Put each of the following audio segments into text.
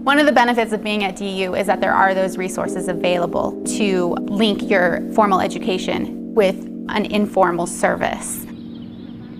One of the benefits of being at DU is that there are those resources available to link your formal education with an informal service.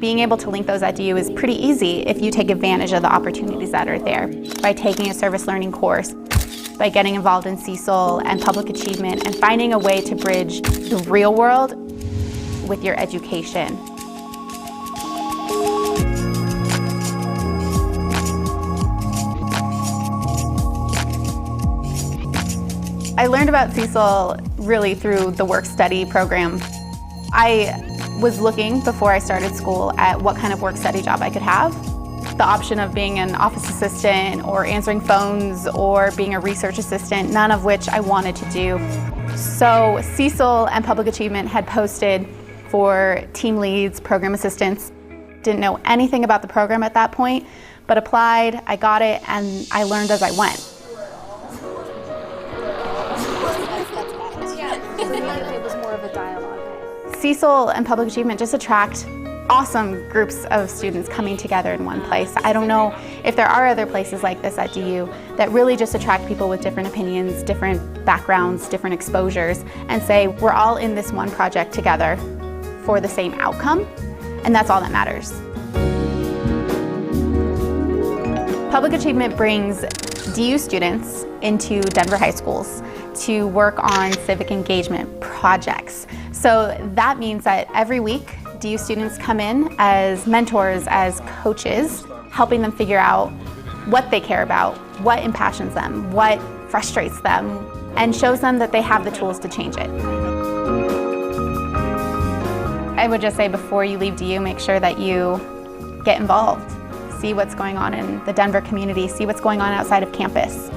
Being able to link those at DU is pretty easy if you take advantage of the opportunities that are there. By taking a service learning course, by getting involved in CCESL and public achievement, and finding a way to bridge the real world with your education. I learned about CCESL really through the work-study program. I was looking before I started school at what kind of work-study job I could have. The option of being an office assistant or answering phones or being a research assistant, none of which I wanted to do. So CCESL and Public Achievement had posted for team leads, program assistants. Didn't know anything about the program at that point, but applied, I got it, and I learned as I went. CCESL and Public Achievement just attract awesome groups of students coming together in one place. I don't know if there are other places like this at DU that really just attract people with different opinions, different backgrounds, different exposures, and say we're all in this one project together for the same outcome, and that's all that matters. Public Achievement brings DU students into Denver high schools to work on civic engagement projects. So that means that every week, DU students come in as mentors, as coaches, helping them figure out what they care about, what impassions them, what frustrates them, and shows them that they have the tools to change it. I would just say before you leave DU, make sure that you get involved. See what's going on in the Denver community, see what's going on outside of campus.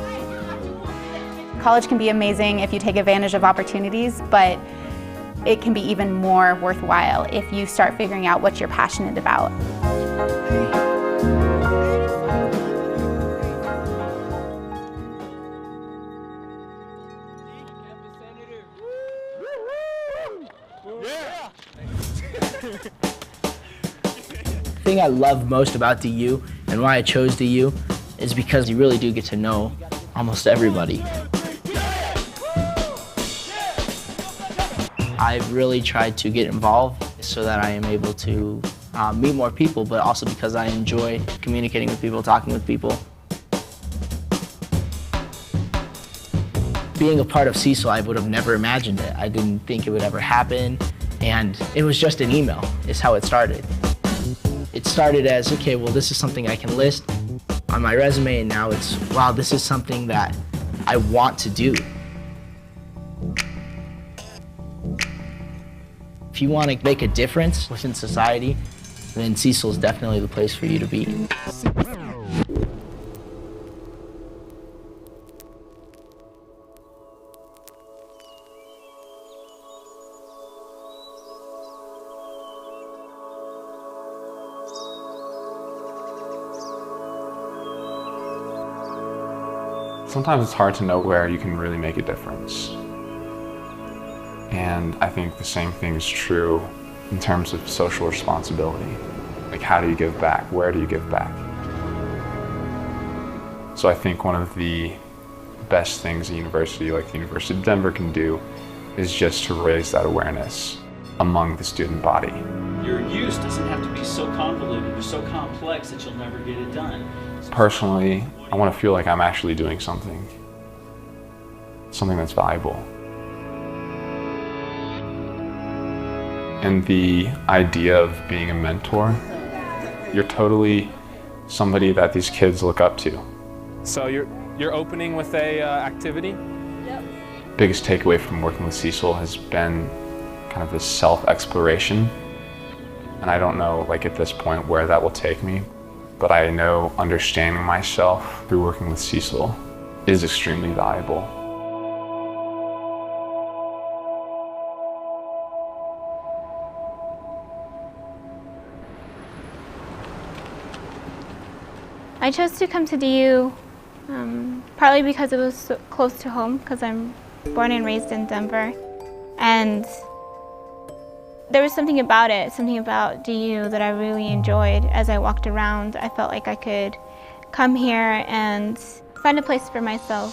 College can be amazing if you take advantage of opportunities, but it can be even more worthwhile if you start figuring out what you're passionate about. The thing I love most about DU and why I chose DU is because you really do get to know almost everybody. I've really tried to get involved so that I am able to meet more people, but also because I enjoy communicating with people, talking with people. Being a part of CCESL, I would have never imagined it. I didn't think it would ever happen, and it was just an email, is how it started. It started as, okay, well, this is something I can list on my resume, and now it's, wow, this is something that I want to do. If you want to make a difference within society, then CCESL is definitely the place for you to be. Sometimes it's hard to know where you can really make a difference. And I think the same thing is true in terms of social responsibility. Like, how do you give back? Where do you give back? So I think one of the best things a university like the University of Denver can do is just to raise that awareness among the student body. Your use doesn't have to be so convoluted or so complex that you'll never get it done. Personally, I want to feel like I'm actually doing something that's valuable. And the idea of being a mentor, you're totally somebody that these kids look up to. So you're opening with a activity? Yep. Biggest takeaway from working with Cecil has been kind of this self-exploration. And I don't know, like, at this point where that will take me, but I know understanding myself through working with Cecil is extremely valuable. I chose to come to DU partly because it was so close to home, because I'm born and raised in Denver. And there was something about it, something about DU that I really enjoyed. As I walked around, I felt like I could come here and find a place for myself.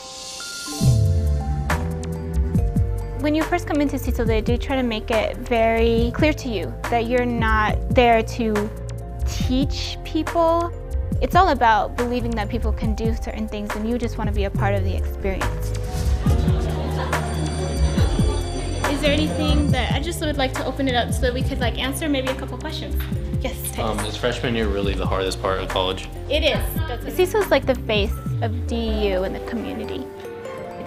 When you first come into Cecil, they do try to make it very clear to you that you're not there to teach people. It's all about believing that people can do certain things and you just want to be a part of the experience. Is there anything that I just would like to open it up so that we could answer maybe a couple questions? Yes, Is freshman year really the hardest part of college? It is. Cecil is like the face of DU in the community.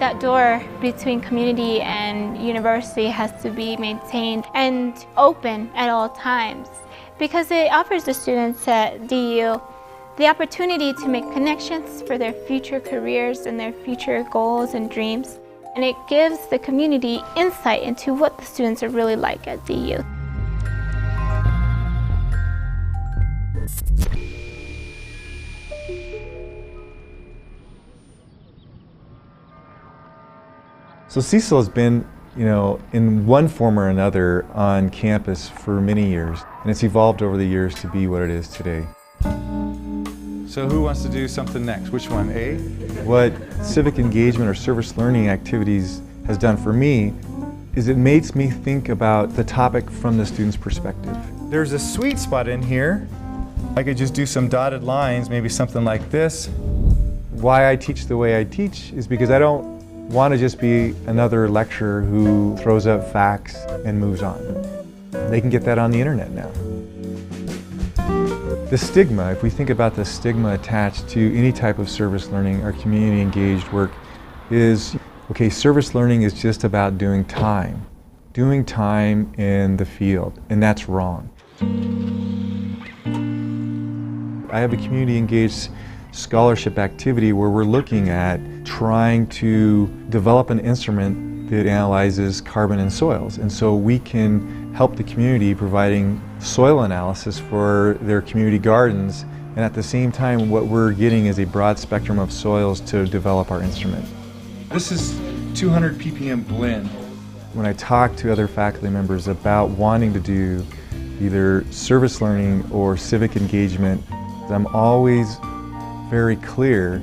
That door between community and university has to be maintained and open at all times because it offers the students at DU the opportunity to make connections for their future careers and their future goals and dreams. And it gives the community insight into what the students are really like at DU. So Cecil has been, in one form or another on campus for many years, and it's evolved over the years to be what it is today. So who wants to do something next? Which one, A? What civic engagement or service learning activities has done for me is it makes me think about the topic from the student's perspective. There's a sweet spot in here. I could just do some dotted lines, maybe something like this. Why I teach the way I teach is because I don't want to just be another lecturer who throws up facts and moves on. They can get that on the internet now. The stigma, if we think about the stigma attached to any type of service learning or community engaged work is, okay, service learning is just about doing time in the field, and that's wrong. I have a community engaged scholarship activity where we're looking at trying to develop an instrument that analyzes carbon in soils. And so we can help the community providing soil analysis for their community gardens. And at the same time, what we're getting is a broad spectrum of soils to develop our instrument. This is 200 ppm blend. When I talk to other faculty members about wanting to do either service learning or civic engagement, I'm always very clear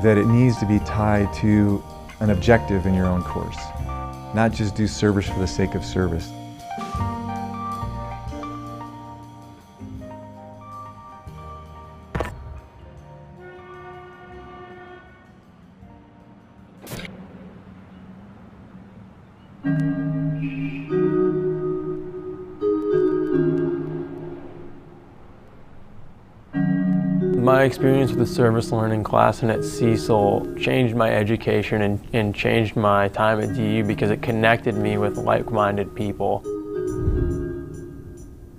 that it needs to be tied to an objective in your own course, not just do service for the sake of service. My experience with the service learning class and at Cecil changed my education and changed my time at DU because it connected me with like-minded people.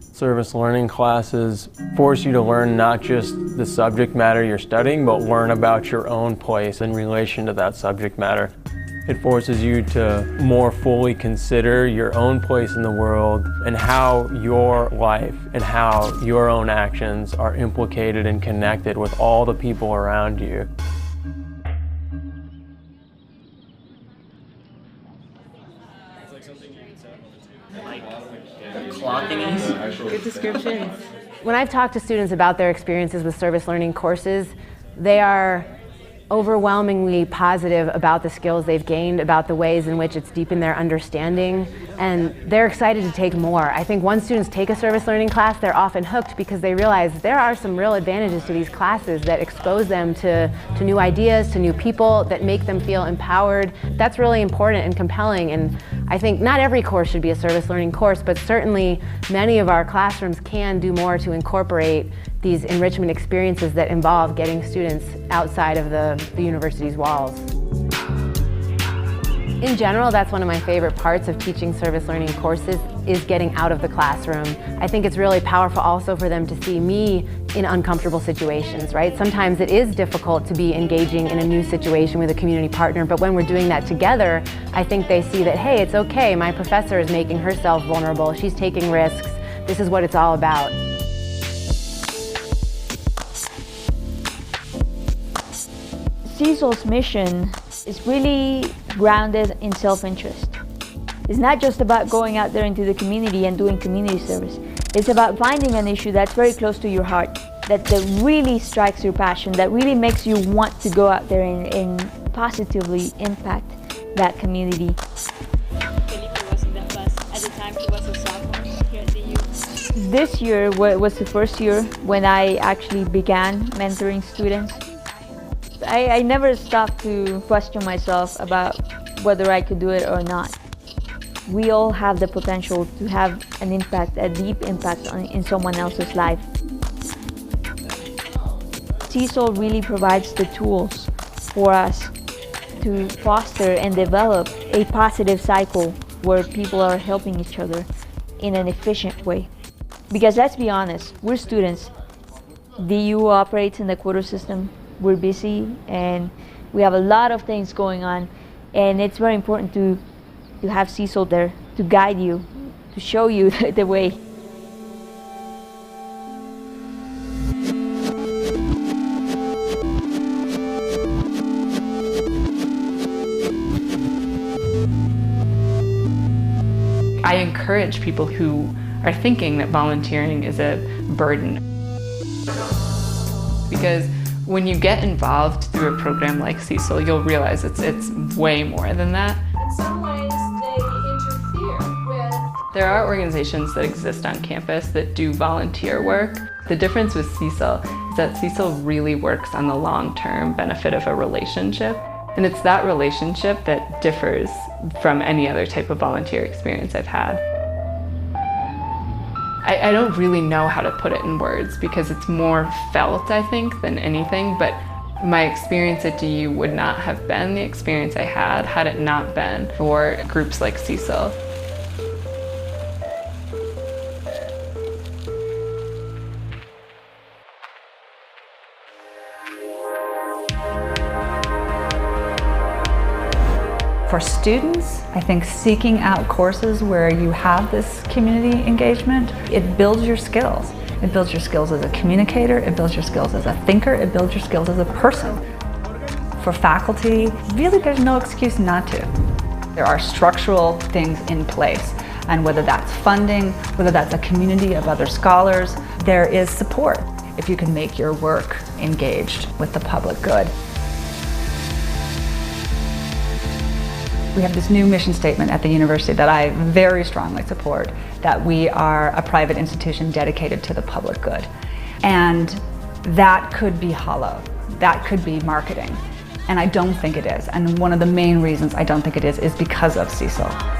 Service learning classes force you to learn not just the subject matter you're studying, but learn about your own place in relation to that subject matter. It forces you to more fully consider your own place in the world and how your life and how your own actions are implicated and connected with all the people around you. Good descriptions. When I've talked to students about their experiences with service learning courses, they are overwhelmingly positive about the skills they've gained, about the ways in which it's deepened their understanding, and they're excited to take more. I think once students take a service learning class, they're often hooked because they realize there are some real advantages to these classes that expose them to new ideas, to new people, that make them feel empowered. That's really important and compelling, and I think not every course should be a service learning course, but certainly many of our classrooms can do more to incorporate these enrichment experiences that involve getting students outside of the university's walls. In general, that's one of my favorite parts of teaching service learning courses is getting out of the classroom. I think it's really powerful also for them to see me in uncomfortable situations, right? Sometimes it is difficult to be engaging in a new situation with a community partner, but when we're doing that together, I think they see that, hey, it's okay, my professor is making herself vulnerable, she's taking risks, this is what it's all about. Cecil's mission is really grounded in self-interest. It's not just about going out there into the community and doing community service. It's about finding an issue that's very close to your heart that really strikes your passion, that really makes you want to go out there and positively impact that community. Felipe was in that bus. At the time, he was a sophomore here at the U. This year was the first year when I actually began mentoring students. I never stopped to question myself about whether I could do it or not. We all have the potential to have an impact, a deep impact in someone else's life. CCESL really provides the tools for us to foster and develop a positive cycle where people are helping each other in an efficient way. Because let's be honest, we're students. DU operates in the quota system. We're busy and we have a lot of things going on, and it's very important to have CCESL there to guide you, to show you the way. I encourage people who are thinking that volunteering is a burden. Because when you get involved through a program like CCESL, you'll realize it's way more than that. In some ways, they interfere with... There are organizations that exist on campus that do volunteer work. The difference with CCESL is that CCESL really works on the long-term benefit of a relationship. And it's that relationship that differs from any other type of volunteer experience I've had. I don't really know how to put it in words because it's more felt, I think, than anything, but my experience at DU would not have been the experience I had it not been for groups like CCESL. For students, I think seeking out courses where you have this community engagement, it builds your skills. It builds your skills as a communicator, it builds your skills as a thinker, it builds your skills as a person. For faculty, really there's no excuse not to. There are structural things in place, and whether that's funding, whether that's a community of other scholars, there is support if you can make your work engaged with the public good. We have this new mission statement at the university that I very strongly support, that we are a private institution dedicated to the public good. And that could be hollow, that could be marketing, and I don't think it is. And one of the main reasons I don't think it is because of CCESL.